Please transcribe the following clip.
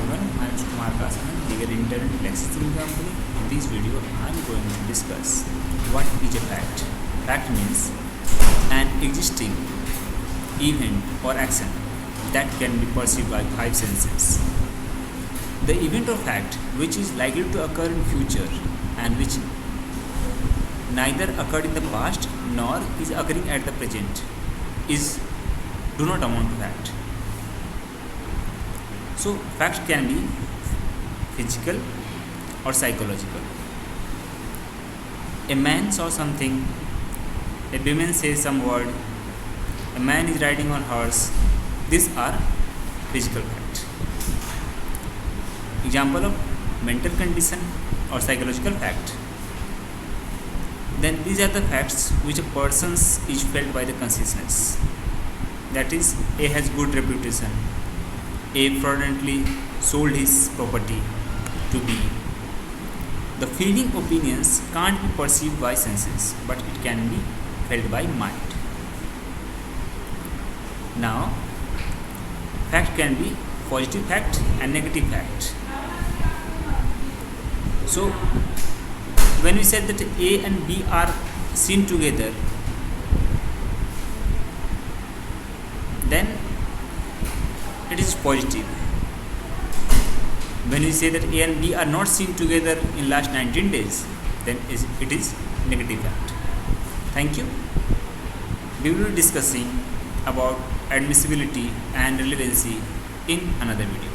everyone, I am Kumar, legal intern at Lexis and Company. In this video, I am going to discuss what is a fact. Fact means an existing event or action that can be perceived by five senses. The event or fact which is likely to occur in future and which neither occurred in the past nor is occurring at the present do not amount to fact. So facts can be physical or psychological. A man saw something, a woman says some word, a man is riding on horse. These are physical facts. Example of mental condition or psychological fact. Then these are the facts which a person is felt by the consciousness. That is, A has good reputation. A fraudulently sold his property to B. The feeling opinions can't be perceived by senses, but it can be felt by mind. Now, fact can be positive fact and negative fact. So, when we said that A and B are seen together, then it is positive. When we say that A and B are not seen together in last 19 days, then it is negative fact. Thank you. We will be discussing about admissibility and relevancy in another video.